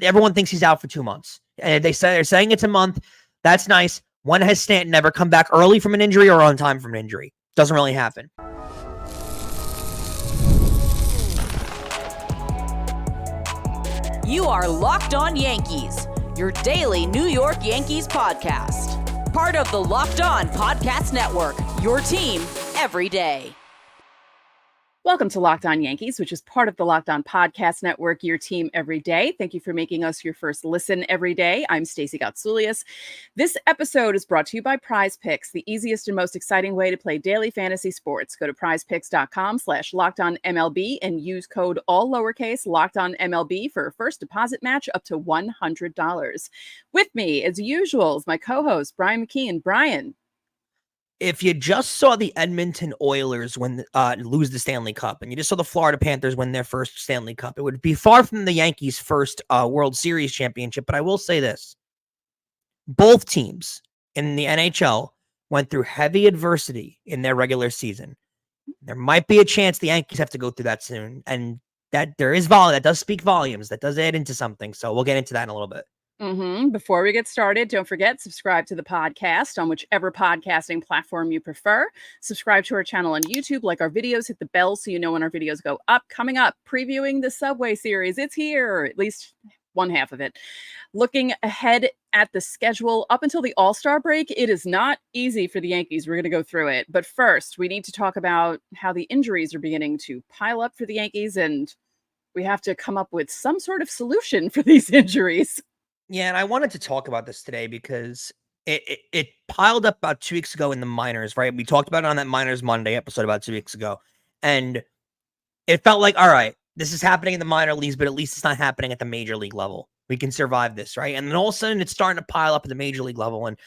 Everyone thinks he's out for 2 months. And they're saying it's a month. That's nice. When has Stanton ever come back early from an injury or on time from an injury? Doesn't really happen. You are Locked On Yankees, your daily New York Yankees podcast. Part of the Locked On Podcast Network, your team every day. Welcome to Locked On Yankees, which is part of the Locked On Podcast Network, your team every day. Thank you for making us your first listen every day. I'm Stacey Gotsoulias. This episode is brought to you by PrizePicks, the easiest and most exciting way to play daily fantasy sports. Go to prizepicks.com/LockedOnMLB and use code all lowercase LockedOnMLB for a first deposit match up to $100. With me, as usual, is my co-host, Brian McKeon. Brian. If you just saw the Edmonton Oilers lose the Stanley Cup, and you just saw the Florida Panthers win their first Stanley Cup, it would be far from the Yankees' first World Series championship. But I will say this. Both teams in the NHL went through heavy adversity in their regular season. There might be a chance the Yankees have to go through that soon. And that there is volume. That does speak volumes. That does add into something. So we'll get into that in a little bit. Before we get started, don't forget, subscribe to the podcast on whichever podcasting platform you prefer. Subscribe to our channel on YouTube, like our videos, hit the bell so you know when our videos go up. Coming up, previewing the Subway series. It's here, at least one half of it. Looking ahead at the schedule up until the All-Star break, it is not easy for the Yankees. We're going to go through it. But first, we need to talk about how the injuries are beginning to pile up for the Yankees, and we have to come up with some sort of solution for these injuries. Yeah, and I wanted to talk about this today because it piled up about 2 weeks ago in the minors, right? We talked about it on that Minors Monday episode about 2 weeks ago. And it felt like, all right, this is happening in the minor leagues, but at least it's not happening at the major league level. We can survive this, right? And then all of a sudden it's starting to pile up at the major league level. And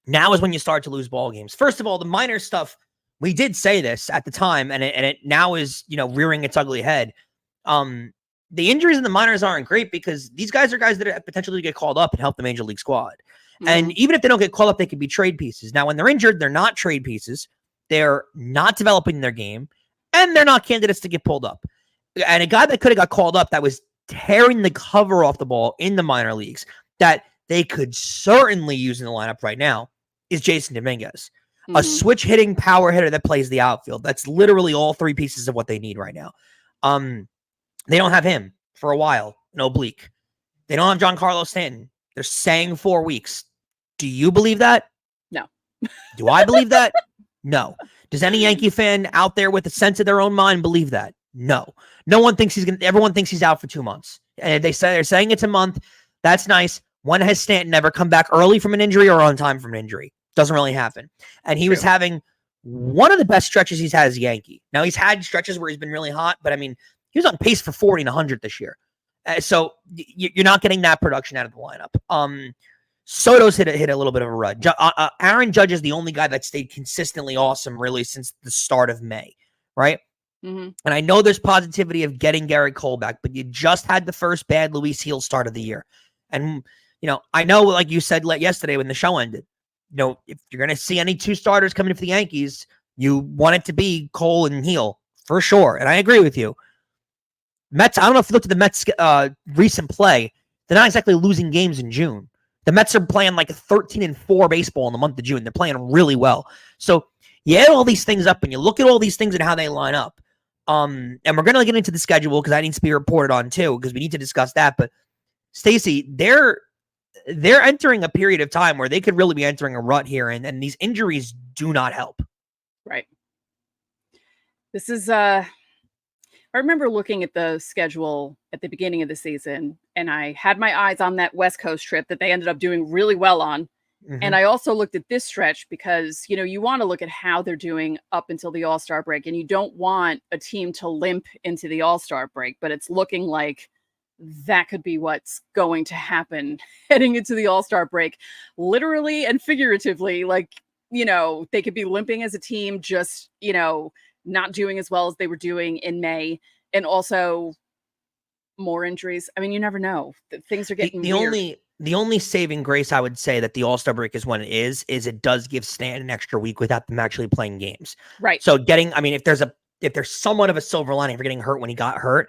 now is when you start to lose ball games. First of all, the minor stuff, we did say this at the time, and it now is, rearing its ugly head. The injuries in the minors aren't great because these guys are guys that potentially get called up and help the major league squad. And even if they don't get called up, they could be trade pieces. Now, when they're injured, they're not trade pieces. They're not developing their game, and they're not candidates to get pulled up. And a guy that could have got called up that was tearing the cover off the ball in the minor leagues that they could certainly use in the lineup right now is Jason Dominguez, a switch hitting power hitter that plays the outfield. That's literally all three pieces of what they need right now. They don't have him for a while, an oblique. They don't have Giancarlo Stanton. They're saying 4 weeks. Do you believe that? No. Do I believe that? No. Does any Yankee fan out there with a sense of their own mind believe that? No. No one thinks everyone thinks he's out for 2 months. And they're saying it's a month. That's nice. When has Stanton ever come back early from an injury or on time from an injury? Doesn't really happen. And he was having one of the best stretches he's had as a Yankee. Now, he's had stretches where he's been really hot, but I mean, he was on pace for 40 and 100 this year. So you're not getting that production out of the lineup. Soto's hit a little bit of a rut. Aaron Judge is the only guy that stayed consistently awesome really since the start of May, right? And I know there's positivity of getting Garrett Cole back, but you just had the first bad Luis Heel start of the year. And, I know, like you said yesterday when the show ended, if you're going to see any two starters coming for the Yankees, you want it to be Cole and Heel for sure. And I agree with you. Mets, I don't know if you looked at the Mets' recent play. They're not exactly losing games in June. The Mets are playing like a 13-4 baseball in the month of June. They're playing really well. So you add all these things up and you look at all these things and how they line up. And we're going to get into the schedule because that needs to be reported on too because we need to discuss that. But Stacey, they're entering a period of time where they could really be entering a rut here, and these injuries do not help. Right. This is I remember looking at the schedule at the beginning of the season, and I had my eyes on that West Coast trip that they ended up doing really well on. And I also looked at this stretch because, you want to look at how they're doing up until the All-Star break, and you don't want a team to limp into the All-Star break, but it's looking like that could be what's going to happen heading into the All-Star break, literally and figuratively. Like, they could be limping as a team, just, not doing as well as they were doing in May, and also more injuries. I mean, you never know. Things are getting weird. The only saving grace I would say that the All-Star break is when it is it does give Stan an extra week without them actually playing games. Right. So if there's somewhat of a silver lining for getting hurt when he got hurt,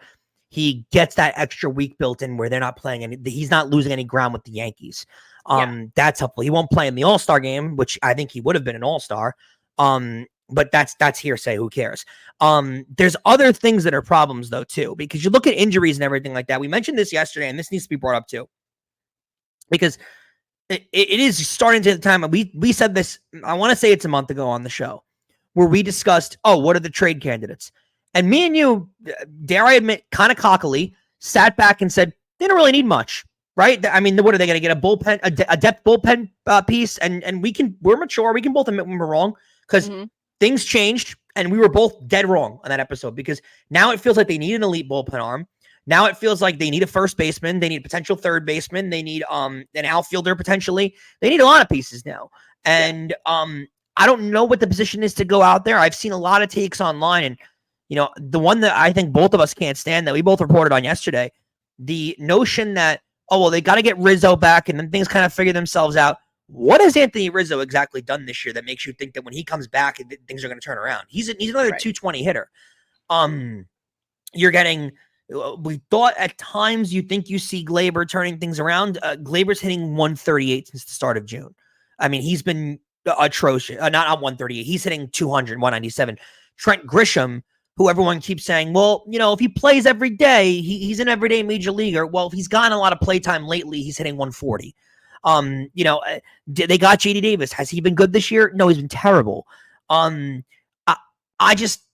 he gets that extra week built in where they're not playing any, he's not losing any ground with the Yankees. That's helpful. He won't play in the All-Star game, which I think he would have been an All-Star. But that's hearsay. Who cares? There's other things that are problems though, too, because you look at injuries and everything like that. We mentioned this yesterday, and this needs to be brought up too, because it is starting to the time. We said this, I want to say it's a month ago on the show, where we discussed, what are the trade candidates? And me and you, dare I admit, kind of cockily, sat back and said, they don't really need much, right? I mean, what are they going to get? A bullpen, a depth bullpen piece? And we're mature. We can both admit when we're wrong, because things changed, and we were both dead wrong on that episode, because now it feels like they need an elite bullpen arm. Now it feels like they need a first baseman. They need a potential third baseman. They need an outfielder potentially. They need a lot of pieces now. And I don't know what the position is to go out there. I've seen a lot of takes online, and the one that I think both of us can't stand, that we both reported on yesterday, the notion that, they got to get Rizzo back and then things kind of figure themselves out. What has Anthony Rizzo exactly done this year that makes you think that when he comes back, things are going to turn around? He's another 220 hitter. You're getting, we thought at times you think you see Glaber turning things around. Glaber's hitting 138 since the start of June. I mean, he's been atrocious. Not 138. He's hitting 200, 197. Trent Grisham, who everyone keeps saying, if he plays every day, he's an everyday major leaguer. Well, if he's gotten a lot of playtime lately, he's hitting 140. They got JD Davis. Has he been good this year? No, he's been terrible. I just,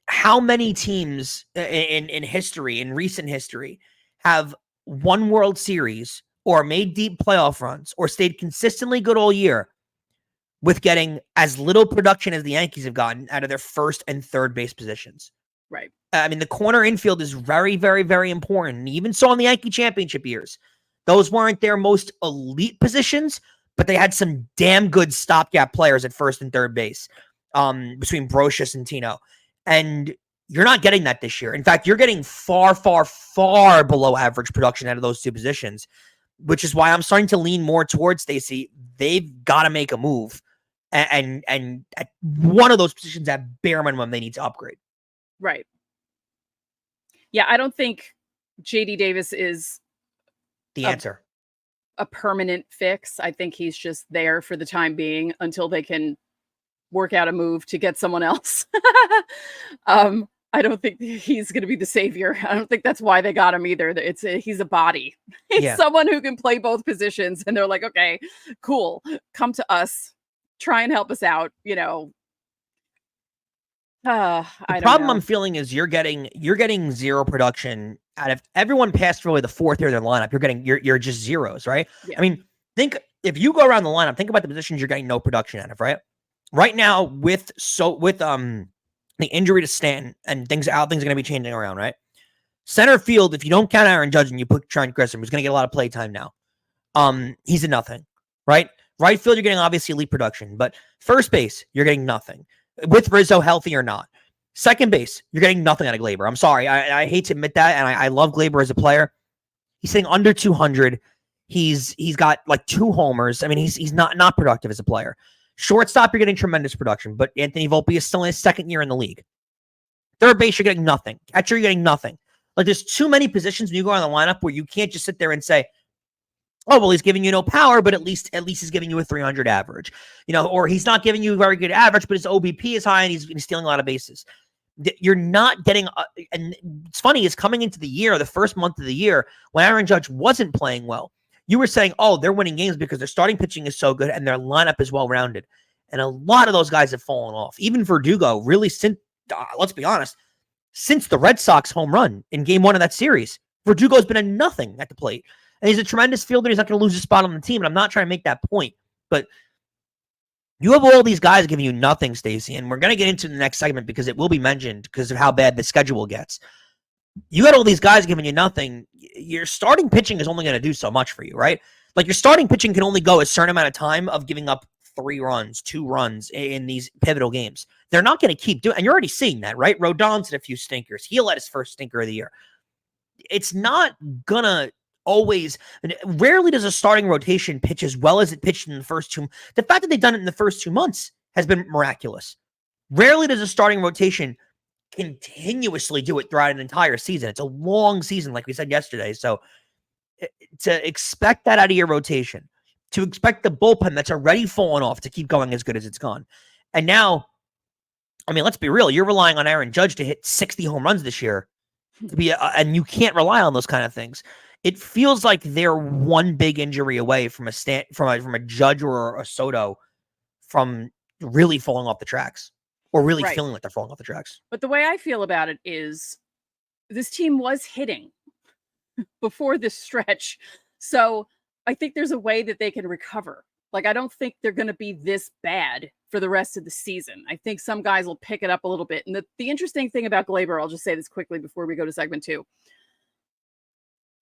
how many teams in history, in recent history, have won World Series or made deep playoff runs or stayed consistently good all year with getting as little production as the Yankees have gotten out of their first and third base positions? Right. I mean, the corner infield is very, very, very important. Even so in the Yankee championship years, those weren't their most elite positions, but they had some damn good stopgap players at first and third base, between Brocious and Tino. And you're not getting that this year. In fact, you're getting far, far, far below average production out of those two positions, which is why I'm starting to lean more towards Stacey. They've got to make a move. And at one of those positions, at bare minimum, they need to upgrade. Right. Yeah, I don't think JD Davis is the answer. A permanent fix. I think he's just there for the time being until they can work out a move to get someone else. I don't think he's going to be the savior. I don't think that's why they got him either. He's a body. He's someone who can play both positions, and they're like, okay, cool. Come to us. Try and help us out. The problem I'm feeling is you're getting zero production out of everyone past really the fourth year of their lineup. You're just zeros, right? Yeah. I mean, if you go around the lineup, think about the positions you're getting no production out of, right? Right now with the injury to Stanton and how things are going to be changing around, right? Center field, if you don't count Aaron Judge and you put Trent Grisham, who's going to get a lot of play time now. He's a nothing, right? Right field, you're getting obviously elite production, but first base, you're getting nothing. With Rizzo healthy or not. Second base, you're getting nothing out of Glaber. I'm sorry. I hate to admit that, and I love Glaber as a player. He's hitting under 200. He's got like 2 homers. I mean, he's not productive as a player. Shortstop, you're getting tremendous production, but Anthony Volpe is still in his second year in the league. Third base, you're getting nothing. Catcher, you're getting nothing. Like, there's too many positions when you go on the lineup where you can't just sit there and say, he's giving you no power, but at least he's giving you a 300 average, or he's not giving you a very good average, but his OBP is high and he's stealing a lot of bases. You're not getting, and it's funny, is coming into the year, the first month of the year, when Aaron Judge wasn't playing well, you were saying, they're winning games because their starting pitching is so good and their lineup is well-rounded. And a lot of those guys have fallen off. Even Verdugo, really, let's be honest, since the Red Sox home run in game 1 of that series, Verdugo's been a nothing at the plate. And he's a tremendous fielder. He's not going to lose his spot on the team. And I'm not trying to make that point. But you have all these guys giving you nothing, Stacey. And we're going to get into the next segment because it will be mentioned because of how bad the schedule gets. You got all these guys giving you nothing. Your starting pitching is only going to do so much for you, right? Like, your starting pitching can only go a certain amount of time of giving up 3 runs, 2 runs in these pivotal games. They're not going to keep doing, and you're already seeing that, right? Rodon's had a few stinkers. He'll had his first stinker of the year. It's not going to rarely does a starting rotation pitch as well as it pitched in the first 2. The fact that they've done it in the first 2 months has been miraculous. Rarely does a starting rotation continuously do it throughout an entire season. It's a long season, like we said yesterday. So to expect that out of your rotation, to expect the bullpen that's already fallen off to keep going as good as it's gone. And now, I mean, let's be real. You're relying on Aaron Judge to hit 60 home runs this year to be, and you can't rely on those kind of things. It feels like they're one big injury away from a Judge or a Soto from really falling off the tracks, or really feeling like they're falling off the tracks. But the way I feel about it is this team was hitting before this stretch. So I think there's a way that they can recover. Like, I don't think they're going to be this bad for the rest of the season. I think some guys will pick it up a little bit. And the interesting thing about Gleyber, I'll just say this quickly before we go to segment 2.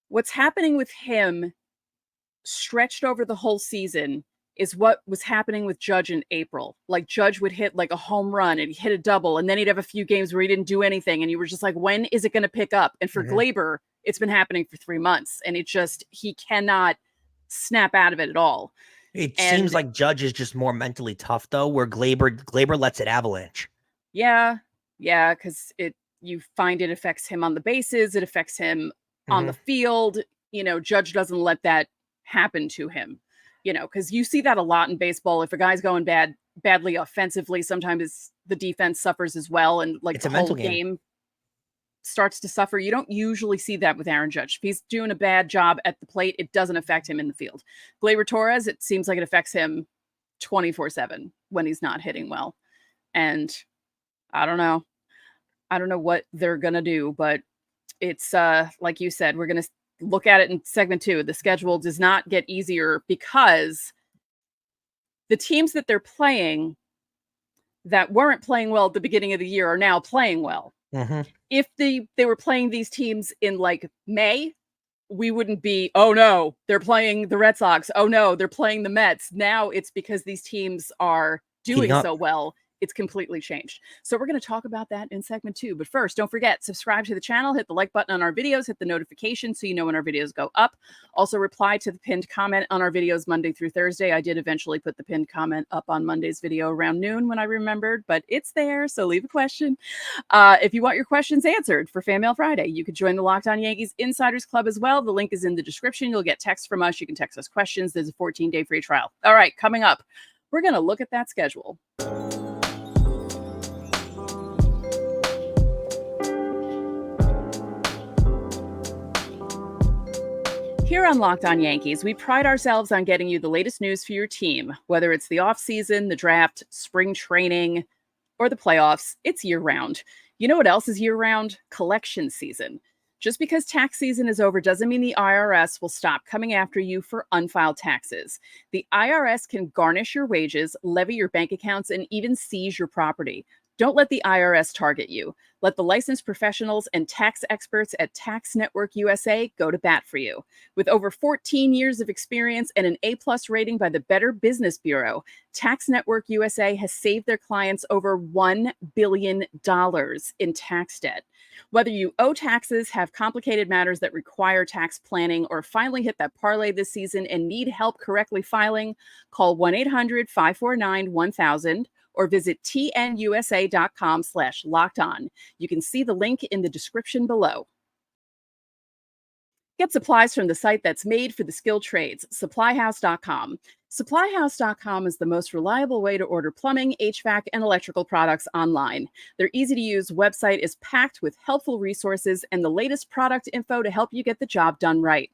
What's happening with him stretched over the whole season is what was happening with Judge in April. Like, Judge would hit like a home run and he'd hit a double, and then he'd have a few games where he didn't do anything. And you were just like, when is it going to pick up? And for Gleyber, it's been happening for 3 months, and he cannot snap out of it at all. It seems like Judge is just more mentally tough, though, where Gleyber lets it avalanche. Yeah, because you find it affects him on the bases, it affects him on the field. Judge doesn't let that happen to him. Because you see that a lot in baseball. If a guy's going badly offensively, sometimes the defense suffers as well, and like the whole game starts to suffer. You don't usually see that with Aaron Judge. If he's doing a bad job at the plate, it doesn't affect him in the field. Gleyber Torres, it seems like it affects him 24/7 when he's not hitting well. And I don't know what they're going to do, but it's like you said, we're going to look at it in segment 2. The schedule does not get easier because the teams that they're playing that weren't playing well at the beginning of the year are now playing well. If they were playing these teams in like May, we wouldn't be, oh no, they're playing the Red Sox. Oh no, they're playing the Mets. Now it's because these teams are doing so well. It's completely changed. So we're going to talk about that in segment 2. But first, don't forget, subscribe to the channel, hit the like button on our videos, hit the notification so you know when our videos go up. Also reply to the pinned comment on our videos Monday through Thursday. I did eventually put the pinned comment up on Monday's video around noon when I remembered, but it's there. So leave a question. If you want your questions answered for Fan Mail Friday, you could join the Locked On Yankees Insiders Club as well. The link is in the description. You'll get text from us. You can text us questions. There's a 14-day free trial. All right, coming up, we're going to look at that schedule. Here on Locked On Yankees, we pride ourselves on getting you the latest news for your team. Whether it's the offseason, the draft, spring training, or the playoffs, it's year-round. You know what else is year-round? Collection season. Just because tax season is over doesn't mean the IRS will stop coming after you for unfiled taxes. The IRS can garnish your wages, levy your bank accounts, and even seize your property. Don't let the IRS target you. Let the licensed professionals and tax experts at Tax Network USA go to bat for you. With over 14 years of experience and an A+ rating by the Better Business Bureau, Tax Network USA has saved their clients over $1 billion in tax debt. Whether you owe taxes, have complicated matters that require tax planning, or finally hit that parlay this season and need help correctly filing, call 1-800-549-1000. or visit tnusa.com/lockedon. You can see the link in the description below. Get supplies from the site that's made for the skilled trades, SupplyHouse.com. SupplyHouse.com is the most reliable way to order plumbing, HVAC, and electrical products online. Their easy-to-use website is packed with helpful resources and the latest product info to help you get the job done right.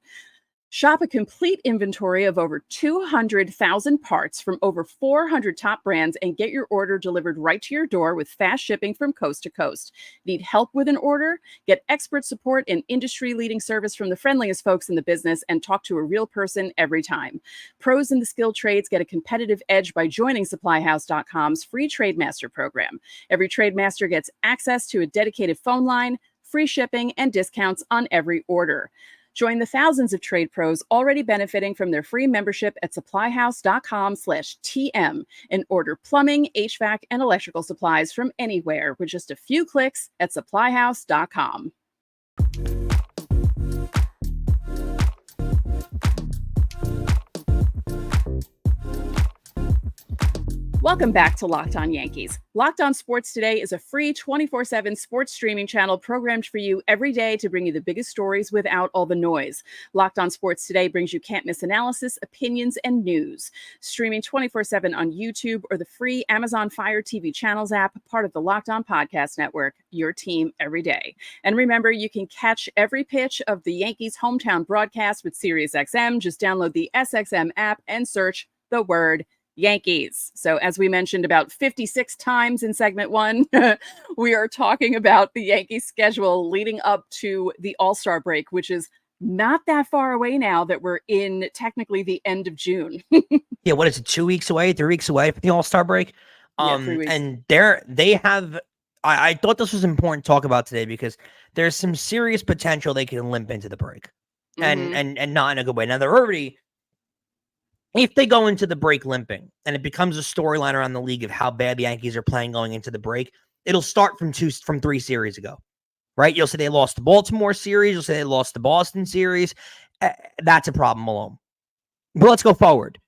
Shop a complete inventory of over 200,000 parts from over 400 top brands and get your order delivered right to your door with fast shipping from coast to coast. Need help with an order? Get expert support and industry-leading service from the friendliest folks in the business and talk to a real person every time. Pros in the skilled trades get a competitive edge by joining SupplyHouse.com's free Trade Master program. Every Trade Master gets access to a dedicated phone line, free shipping, and discounts on every order. Join the thousands of trade pros already benefiting from their free membership at supplyhouse.com/TM and order plumbing, HVAC, and electrical supplies from anywhere with just a few clicks at supplyhouse.com. Welcome back to Locked On Yankees. Locked On Sports Today is a free 24/7 sports streaming channel programmed for you every day to bring you the biggest stories without all the noise. Locked On Sports Today brings you can't-miss analysis, opinions, and news. Streaming 24/7 on YouTube or the free Amazon Fire TV channels app, part of the Locked On Podcast Network, your team every day. And remember, you can catch every pitch of the Yankees' hometown broadcast with SiriusXM. Just download the SXM app and search the word Yankees. So as we mentioned about 56 times in segment one, we are talking about the Yankees schedule leading up to the All-Star break, which is not that far away now that we're in technically the end of June. Yeah, what is it, 2 weeks away, 3 weeks away from the All-Star break? 3 weeks. And they have, I thought this was important to talk about today because there's some serious potential they can limp into the break. And not in a good way. Now they're already, if they go into the break limping and it becomes a storyline around the league of how bad the Yankees are playing going into the break, it'll start from 3 series ago, right? You'll say they lost the Baltimore series. You'll say they lost the Boston series. That's a problem alone. But let's go forward.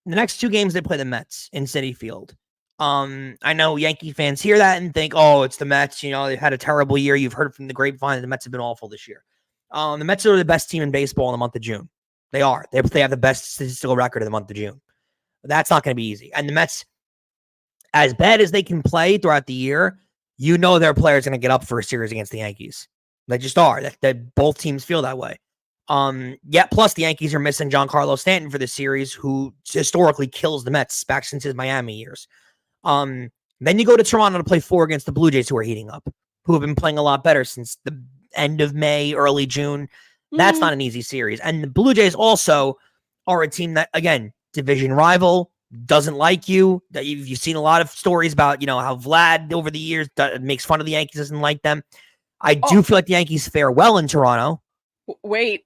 The next 2 games, they play the Mets in Citi Field. I know Yankee fans hear that and think, oh, it's the Mets. You know, they've had a terrible year. You've heard from the grapevine that the Mets have been awful this year. The Mets are the best team in baseball in the month of June. They are. They have the best statistical record in the month of June. That's not going to be easy. And the Mets, as bad as they can play throughout the year, you know their players are going to get up for a series against the Yankees. They just are. That both teams feel that way. Plus the Yankees are missing Giancarlo Stanton for the series, who historically kills the Mets back since his Miami years. Then you go to Toronto to play 4 against the Blue Jays, who are heating up, who have been playing a lot better since the end of May, early June. That's not an easy series. And the Blue Jays also are a team that, again, division rival, doesn't like you. You've seen a lot of stories about, how Vlad over the years makes fun of the Yankees, doesn't like them. I do feel like the Yankees fare well in Toronto. Wait.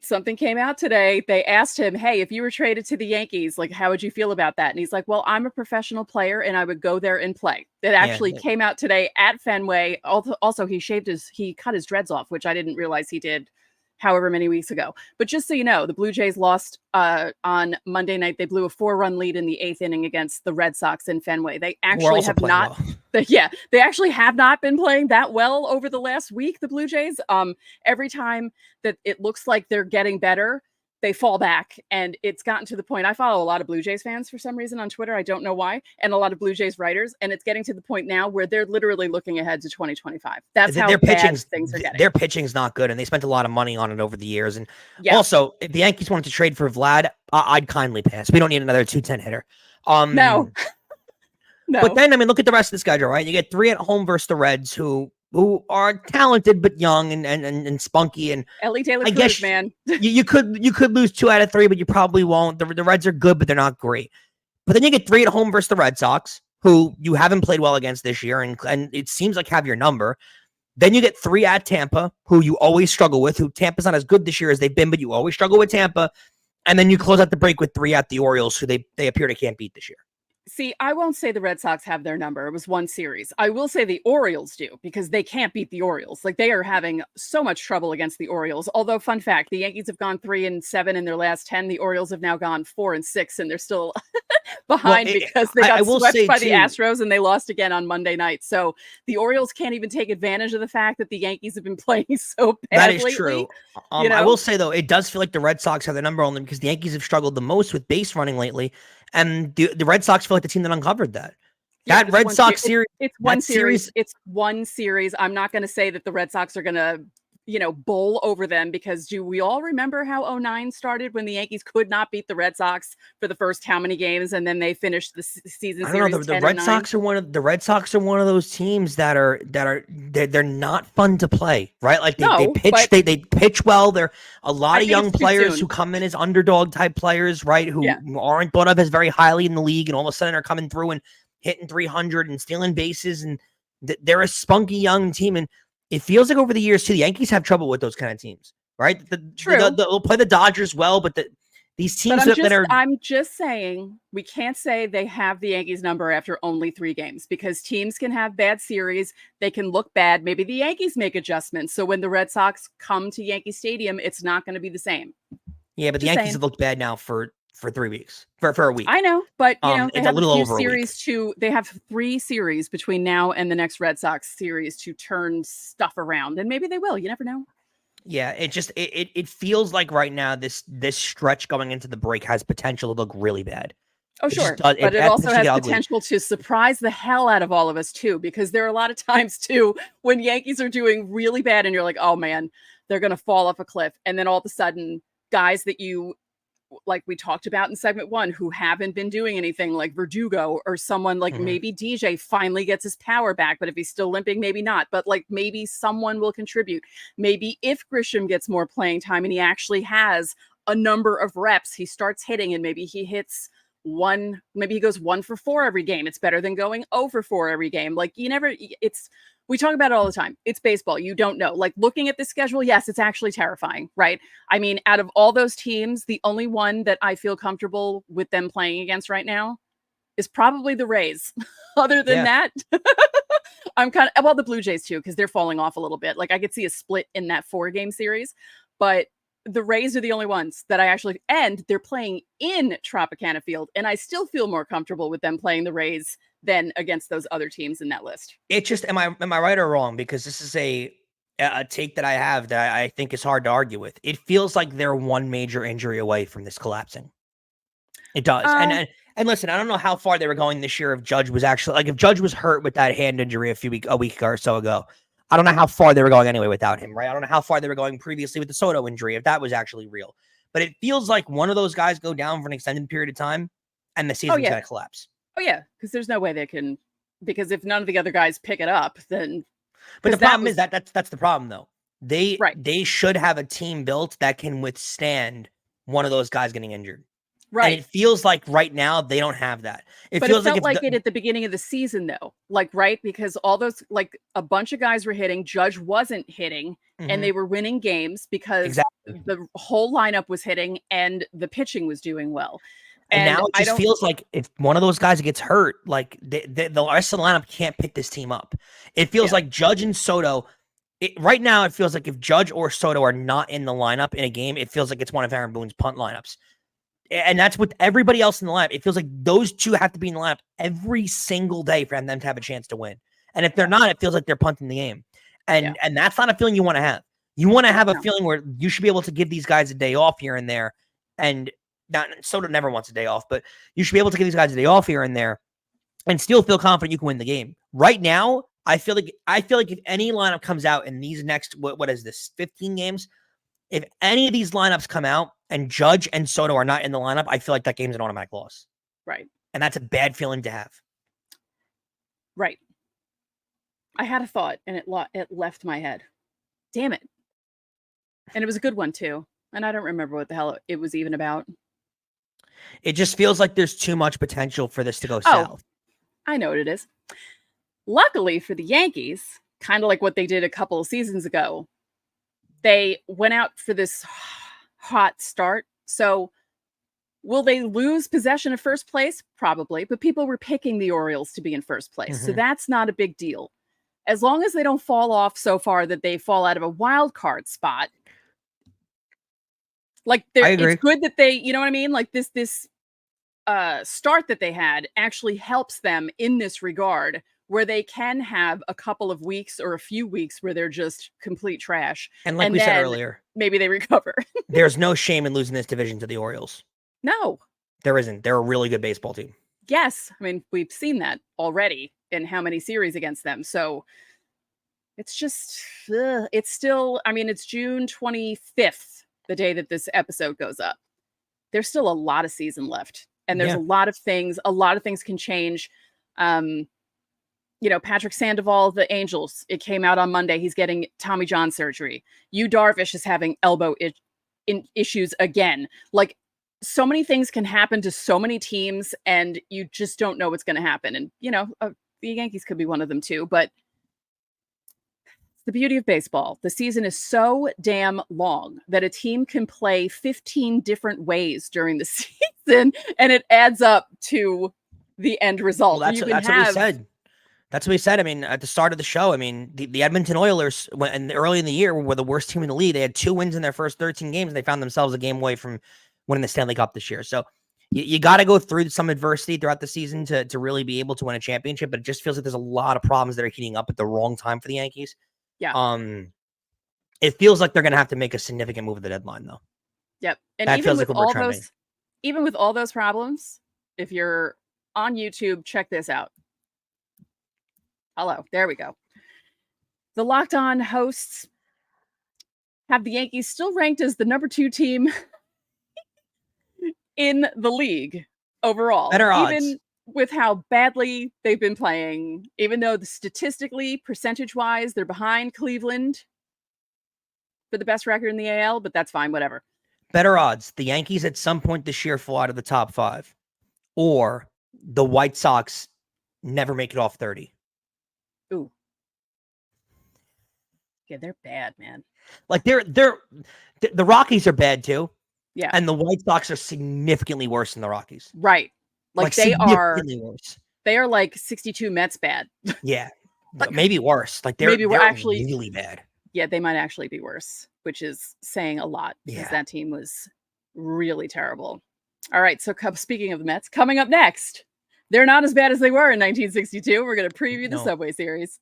Something came out today. They asked him, hey, if you were traded to the Yankees, like, how would you feel about that? And he's like, well, I'm a professional player and I would go there and play. It actually came out today at Fenway. Also, he cut his dreads off, which I didn't realize he did however many weeks ago. But just so you know, the Blue Jays lost on Monday night. They blew a 4-run lead in the 8th inning against the Red Sox in Fenway. They actually have not. Well. They actually have not been playing that well over the last week, the Blue Jays. Every time that it looks like they're getting better, they fall back. And it's gotten to the point, I follow a lot of Blue Jays fans for some reason on Twitter. I don't know why. And a lot of Blue Jays writers. And it's getting to the point now where they're literally looking ahead to 2025. That's how bad things are getting. Their pitching's not good. And they spent a lot of money on it over the years. And also, if the Yankees wanted to trade for Vlad, I'd kindly pass. We don't need another 210 hitter. No. But then, look at the rest of the schedule, right? You get 3 at home versus the Reds, who are talented but young and spunky, and Ellie De La Cruz, man. you could lose 2 out of 3, but you probably won't. The Reds are good, but they're not great. But then you get 3 at home versus the Red Sox, who you haven't played well against this year, and it seems like have your number. Then you get 3 at Tampa, who you always struggle with. Who Tampa's not as good this year as they've been, but you always struggle with Tampa. And then you close out the break with 3 at the Orioles, who they appear to can't beat this year. See, I won't say the Red Sox have their number. It was 1 series. I will say the Orioles do, because they can't beat the Orioles. Like, they are having so much trouble against the Orioles. Although, fun fact, the Yankees have gone 3-7 in their last 10. The Orioles have now gone 4-6, and they're still behind because they got swept by the Astros, and they lost again on Monday night. So the Orioles can't even take advantage of the fact that the Yankees have been playing so bad lately. That is true. I will say, though, it does feel like the Red Sox have their number on them because the Yankees have struggled the most with base running lately. And the Red Sox feel like the team that uncovered that. That Red Sox series. It's 1 series. It's 1 series. I'm not going to say that the Red Sox are going to, bowl over them, because do we all remember how 2009 started when the Yankees could not beat the Red Sox for the first how many games, and then they finished the season series? I don't know. The Red Sox are one of those teams they're not fun to play, right? Like they pitch well. They're a lot of young players who come in as underdog type players, right? Who aren't thought of as very highly in the league, and all of a sudden are coming through and hitting 300 and stealing bases, and they're a spunky young team. And it feels like over the years, too, the Yankees have trouble with those kind of teams, right? True. They'll play the Dodgers well, but these teams I'm just saying, we can't say they have the Yankees number after only 3 games, because teams can have bad series. They can look bad. Maybe the Yankees make adjustments. So when the Red Sox come to Yankee Stadium, it's not going to be the same. Yeah, but the Yankees have looked bad now for for 3 weeks for a week. I know, but they it's have a little few over series they have 3 series between now and the next Red Sox series to turn stuff around, and maybe they will. You never know. Yeah, it feels like right now this stretch going into the break has potential to look really bad. Oh, sure. But it also has potential to surprise the hell out of all of us, too, because there are a lot of times, too, when Yankees are doing really bad and you're like, oh, man, they're going to fall off a cliff. And then all of a sudden, guys that you, like we talked about in segment 1, who haven't been doing anything, like Verdugo or someone like maybe DJ finally gets his power back. But if he's still limping, maybe not. But like maybe someone will contribute. Maybe if Grisham gets more playing time and he actually has a number of reps, he starts hitting and maybe he hits maybe he goes 1 for 4 every game. It's better than going 0 for 4 every game. Like we talk about it all the time. It's baseball. You don't know. Like looking at the schedule, yes, it's actually terrifying, right? I mean, out of all those teams, the only one that I feel comfortable with them playing against right now is probably the Rays. Other than that, I'm the Blue Jays too, because they're falling off a little bit. Like I could see a split in that 4-game series, but the Rays are the only ones that I actually, and they're playing in Tropicana Field, and I still feel more comfortable with them playing the Rays than against those other teams in that list. It just, am I right or wrong? Because this is a take that I have that I think is hard to argue with. It feels like they're one major injury away from this collapsing. It does. And listen, I don't know how far they were going this year if Judge was actually, like if Judge was hurt with that hand injury a week or so ago. I don't know how far they were going anyway without him, right? I don't know how far they were going previously with the Soto injury, if that was actually real. But it feels like one of those guys go down for an extended period of time and the season's going to collapse. Oh, yeah, because there's no way they can, because if none of the other guys pick it up, then... But the problem is that's the problem, though. They should have a team built that can withstand one of those guys getting injured. Right. And it feels like right now they don't have that. It felt like it at the beginning of the season, though. Like, right? Because all those, like, a bunch of guys were hitting. Judge wasn't hitting, and they were winning games because the whole lineup was hitting and the pitching was doing well. And now it just feels like if one of those guys gets hurt, like the rest of the lineup can't pick this team up. It feels like Judge and Soto. Right now, it feels like if Judge or Soto are not in the lineup in a game, it feels like it's one of Aaron Boone's punt lineups. And that's with everybody else in the lineup. It feels like those two have to be in the lineup every single day for them to have a chance to win. And if they're not, it feels like they're punting the game. And that's not a feeling you want to have. You want to have a feeling where you should be able to give these guys a day off here and there. And Soto never wants a day off, but you should be able to give these guys a day off here and there and still feel confident you can win the game. Right now, I feel like if any lineup comes out in these next, what is this, 15 games? If any of these lineups come out and Judge and Soto are not in the lineup, I feel like that game's an automatic loss. Right. And that's a bad feeling to have. Right. I had a thought and it left my head. Damn it. And it was a good one too. And I don't remember what the hell it was even about. It just feels like there's too much potential for this to go south. I know what it is. Luckily for the Yankees, kind of like what they did a couple of seasons ago, they went out for this hot start. So will they lose possession of first place? Probably. But people were picking the Orioles to be in first place. So that's not a big deal. As long as they don't fall off so far that they fall out of a wild card spot. Like it's good that they, you know what I mean? Like this start that they had actually helps them in this regard, where they can have a couple of weeks or a few weeks where they're just complete trash. And like we said earlier, maybe they recover. There's no shame in losing this division to the Orioles. No. There isn't. They're a really good baseball team. Yes. I mean, we've seen that already in how many series against them. So it's just, it's still, I mean, it's June 25th, the day that this episode goes up. There's still a lot of season left. And there's a lot of things can change. You know, Patrick Sandoval, the Angels, it came out on Monday. He's getting Tommy John surgery. Yu Darvish is having elbow issues again. Like, so many things can happen to so many teams, and you just don't know what's going to happen. And, you know, the Yankees could be one of them too. But the beauty of baseball, the season is so damn long that a team can play 15 different ways during the season, and it adds up to the end result. Well, that's what we said. That's what we said. I mean, at the start of the show, I mean, the Edmonton Oilers, early in the year, were the worst team in the league. They had 2 wins in their first 13 games, and they found themselves a game away from winning the Stanley Cup this year. So You got to go through some adversity throughout the season to really be able to win a championship, but it just feels like there's a lot of problems that are heating up at the wrong time for the Yankees. Yeah. It feels like they're going to have to make a significant move at the deadline, though. Yep. And That even feels with like what we're all trending. even with all those problems, if you're on YouTube, check this out. Hello, there we go. The Locked On hosts have the Yankees still ranked as the number 2 team in the league overall. Better odds. Even with how badly they've been playing, even though statistically, percentage-wise, they're behind Cleveland for the best record in the AL, but that's fine, whatever. Better odds. The Yankees at some point this year fall out of the top 5. Or the White Sox never make it off 30. Ooh. Yeah, they're bad, man. Like the Rockies are bad too. Yeah. And the White Sox are significantly worse than the Rockies. Right. Like they are significantly worse. They are like 62 Mets bad. Yeah. Like, maybe worse. Like they're actually really bad. Yeah, they might actually be worse, which is saying a lot because that team was really terrible. All right, so speaking of the Mets, coming up next, they're not as bad as they were in 1962. We're going to preview the Subway Series.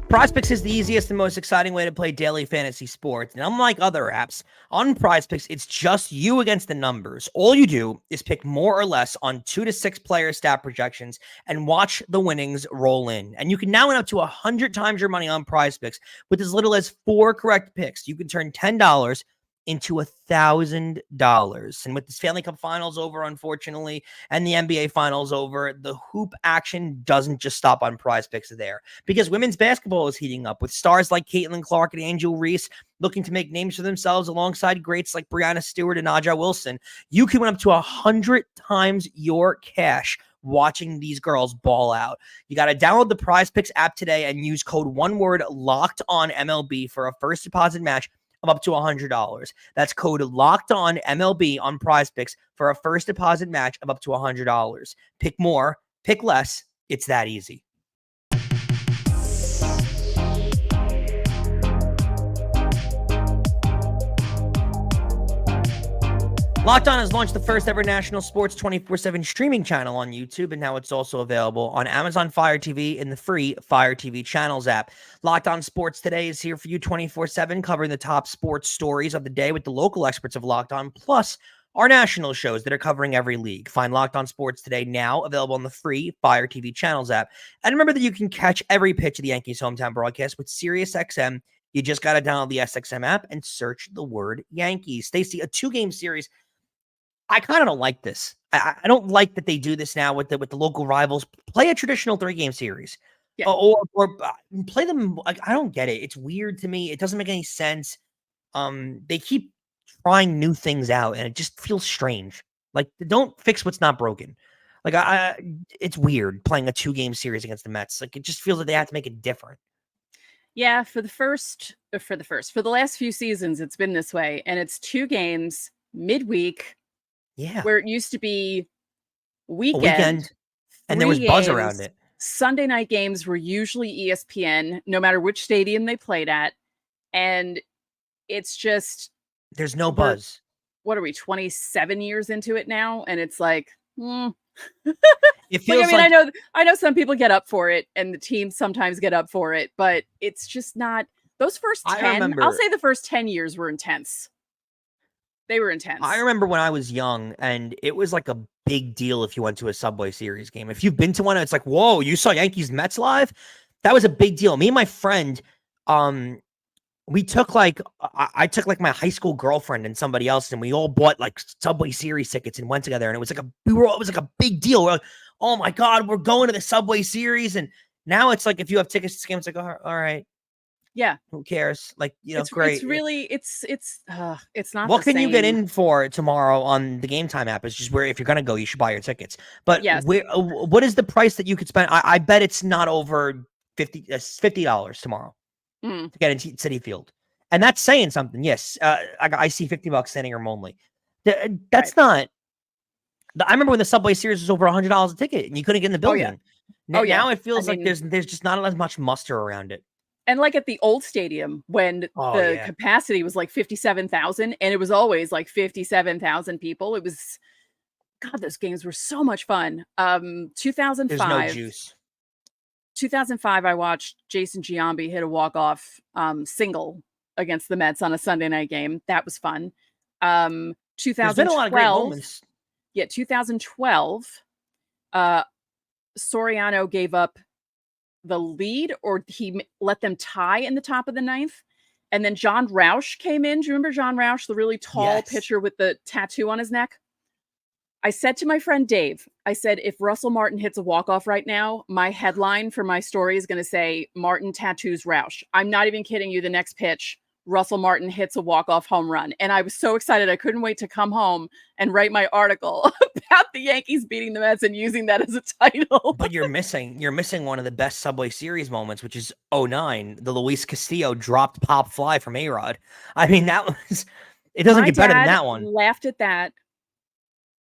PrizePicks is the easiest and most exciting way to play daily fantasy sports. And unlike other apps, on PrizePicks, it's just you against the numbers. All you do is pick more or less on 2 to 6 player stat projections and watch the winnings roll in. And you can now win up to 100 times your money on PrizePicks with as little as 4 correct picks. You can turn $10 into $1,000. And with the Stanley Cup Finals over, unfortunately, and the NBA Finals over, the hoop action doesn't just stop on PrizePicks there, because women's basketball is heating up with stars like Caitlin Clark and Angel Reese looking to make names for themselves alongside greats like Breanna Stewart and Aja Wilson. You can win up to 100 times your cash watching these girls ball out. You got to download the PrizePicks app today and use code LOCKEDONMLB for a first deposit match of up to $100. That's code LOCKEDONMLB on PrizePicks for a first deposit match of up to $100. Pick more, pick less. It's that easy. Locked On has launched the first ever national sports 24/7 streaming channel on YouTube, and now it's also available on Amazon Fire TV in the free Fire TV Channels app. Locked On Sports Today is here for you 24/7, covering the top sports stories of the day with the local experts of Locked On, plus our national shows that are covering every league. Find Locked On Sports Today now, available on the free Fire TV Channels app. And remember that you can catch every pitch of the Yankees hometown broadcast with SiriusXM. You just got to download the SXM app and search the word Yankees. Stacey, a 2-game series. I kind of don't like this. I don't like that they do this now with the local rivals. Play a traditional 3-game series, or play them. Like, I don't get it. It's weird to me. It doesn't make any sense. They keep trying new things out, and it just feels strange. Like, don't fix what's not broken. Like, it's weird playing a 2-game series against the Mets. Like, it just feels like they have to make it different. Yeah, for the last few seasons, it's been this way, and it's 2 games midweek. Yeah. Where it used to be weekend and there was buzz around it. Sunday night games were usually ESPN, no matter which stadium they played at. And it's just... There's no buzz. What are we, 27 years into it now? And it's like... It feels like, I know some people get up for it, and the teams sometimes get up for it, but it's just not... Those first 10... I'll say the first 10 years were intense. They were intense. I remember when I was young, and it was like a big deal if you went to a Subway Series game. If you've been to one, it's like, whoa, you saw Yankees Mets live? That was a big deal. Me and my friend, we took I took my high school girlfriend and somebody else, and we all bought like Subway Series tickets and went together. And it was like it was like a big deal. We're like, oh my God, we're going to the Subway Series. And now it's like, if you have tickets to this game, it's like, all right. Yeah. Who cares? Like, It's great. really, it's not. What can you get in for tomorrow on the Game Time app? It's just where, if you're going to go, you should buy your tickets. But what is the price that you could spend? I bet it's not over $50 tomorrow to get into Citi Field. And that's saying something. Yes. I see $50 standing room only. That's not. I remember when the Subway Series was over $100 a ticket and you couldn't get in the building. Now, Oh, yeah. now it feels I like mean- there's just not as much muster around it. And like at the old stadium, when Oh, the yeah. capacity was like 57,000, and it was always like 57,000 people. It was, God, those games were so much fun. There's no 2005. juice. 2005, I watched Jason Giambi hit a walk-off single against the Mets on a Sunday night game. That was fun. There's been a lot of great 2012, moments. yeah, 2012, Soriano gave up the lead, or he let them tie in the top of the ninth. And then John Roush came in. Do you remember John Roush, the really tall Yes. pitcher with the tattoo on his neck? I said to my friend Dave, I said, if Russell Martin hits a walk-off right now, my headline for my story is going to say, Martin tattoos Roush. I'm not even kidding you. The next pitch, Russell Martin hits a walk-off home run. And I was so excited. I couldn't wait to come home and write my article about the Yankees beating the Mets and using that as a title. But you're missing one of the best Subway Series moments, which is 09. The Luis Castillo dropped pop fly from A-Rod. I mean, that was, it doesn't My get better than dad that one. laughed at that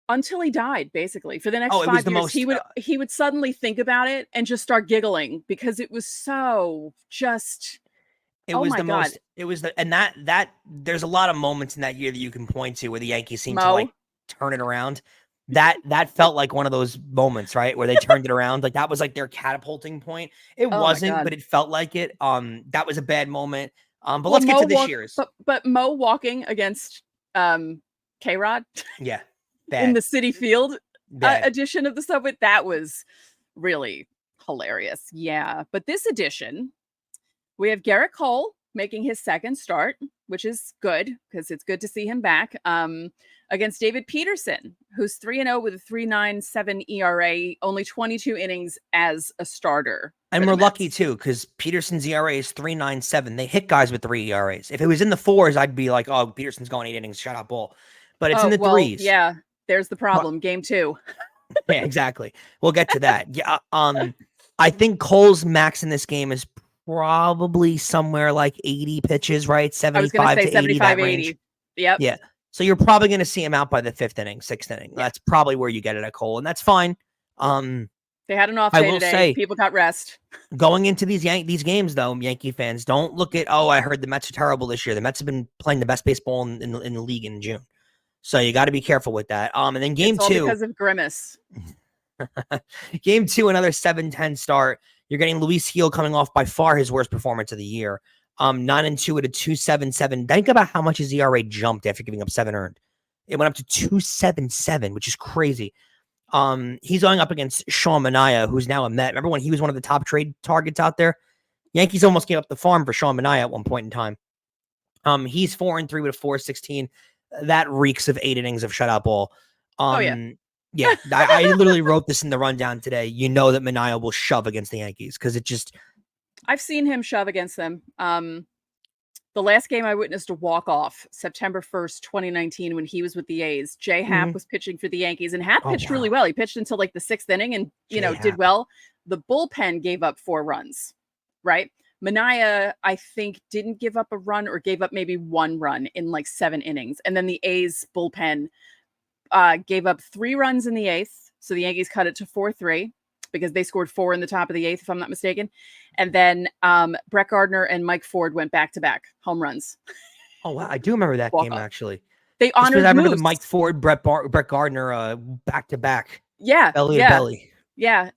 until he died, basically. For the next Oh, it was 5 the years, most, he would suddenly think about it and just start giggling because it was so just. It Oh was my the God. most, it was the, and that there's a lot of moments in that year that you can point to where the Yankees seemed to Mo. like turn it around. That felt like one of those moments, right? Where they turned it around. Like that was like their catapulting point. It my wasn't, God. but it felt like it. That was a bad moment. But Well, let's get Mo to this walk- year's. But Mo walking against K-Rod Yeah. in Bad. the Citi Field Bad. edition of the Subway, that was really hilarious. Yeah. But this edition, we have Garrett Cole making his second start, which is good because it's good to see him back, against David Peterson, who's 3-0 with a 3.97 ERA, only 22 innings as a starter. And for we're the lucky Mets. too, because Peterson's ERA is 3.97. They hit guys with 3 ERAs. If it was in the 4s, I'd be like, oh, Peterson's going 8 innings, shut up, bull. But it's in the 3s. Yeah, there's the problem. Game 2. Yeah, exactly. We'll get to that. Yeah. I think Cole's max in this game is probably somewhere like 80 pitches, right? I was going 75 to say to 80, that 75, range. 80. Yep. Yeah. So you're probably going to see him out by the 5th inning, 6th inning. Yeah. That's probably where you get it at Cole, and that's fine. They had an off I day will today. say- People got rest. Going into these games, though, Yankee fans, don't look at, oh, I heard the Mets are terrible this year. The Mets have been playing the best baseball in the league in June. So you got to be careful with that. And then game It's all 2. because of Grimace. Game 2, another 7-10 start. You're getting Luis Gil coming off by far his worst performance of the year. 9-2 at a 2.77. Think about how much his ERA jumped after giving up 7 earned. It went up to 2.77, which is crazy. He's going up against Sean Manaea, who's now a Met. Remember when he was one of the top trade targets out there? Yankees almost gave up the farm for Sean Manaea at one point in time. He's 4-3 with a 4.16. That reeks of 8 innings of shutout ball. Yeah, I literally wrote this in the rundown today. You know that Manaea will shove against the Yankees because it just. I've seen him shove against them. The last game I witnessed a walk-off, September 1st, 2019, when he was with the A's. Jay Happ was pitching for the Yankees, and Happ pitched really well. He pitched until like the 6th inning and, did well. The bullpen gave up 4 runs, right? Manaea, I think, didn't give up a run or gave up maybe 1 run in like 7 innings. And then the A's bullpen gave up 3 runs in the 8th. So the Yankees cut it to 4-3 because they scored 4 in the top of the 8th, if I'm not mistaken. And then Brett Gardner and Mike Ford went back-to-back home runs. Oh, wow. I do remember that game, actually. They honored I remember Moose. the Mike Ford, Brett Gardner back-to-back. Yeah. Belly to belly. Yeah.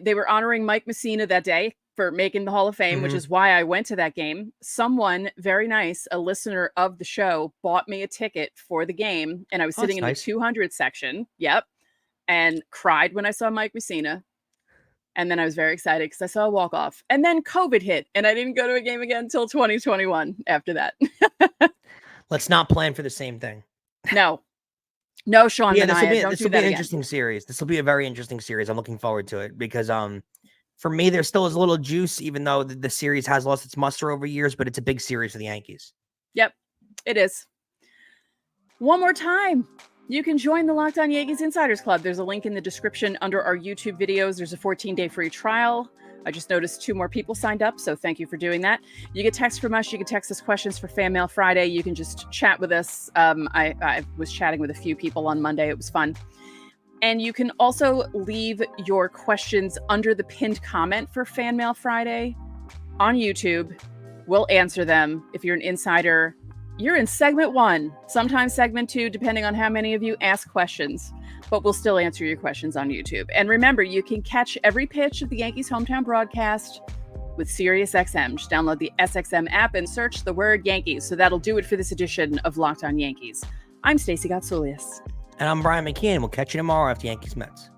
They were honoring Mike Messina that day for making the Hall of Fame, which is why I went to that game. Someone very nice, a listener of the show, bought me a ticket for the game, and I was sitting in the 200 section. Yep. And cried when I saw Mike Messina. And then I was very excited because I saw a walk-off. And then COVID hit, and I didn't go to a game again until 2021 after that. Let's not plan for the same thing. No, Sean Manaea, this will be an interesting series. This will be a very interesting series. I'm looking forward to it because for me, there still is a little juice, even though the series has lost its muster over years, but it's a big series for the Yankees. Yep, it is. One more time. You can join the Locked On Yankees Insiders Club. There's a link in the description under our YouTube videos. There's a 14-day free trial. I just noticed 2 more people signed up, so thank you for doing that. You get text from us. You can text us questions for Fan Mail Friday. You can just chat with us. I was chatting with a few people on Monday. It was fun. And you can also leave your questions under the pinned comment for Fan Mail Friday on YouTube. We'll answer them. If you're an insider, you're in segment 1, sometimes segment 2, depending on how many of you ask questions. But we'll still answer your questions on YouTube. And remember, you can catch every pitch of the Yankees hometown broadcast with SiriusXM. Just download the SXM app and search the word Yankees. So that'll do it for this edition of Locked On Yankees. I'm Stacey Gotsoulias. And I'm Brian McKeon. We'll catch you tomorrow after Yankees Mets.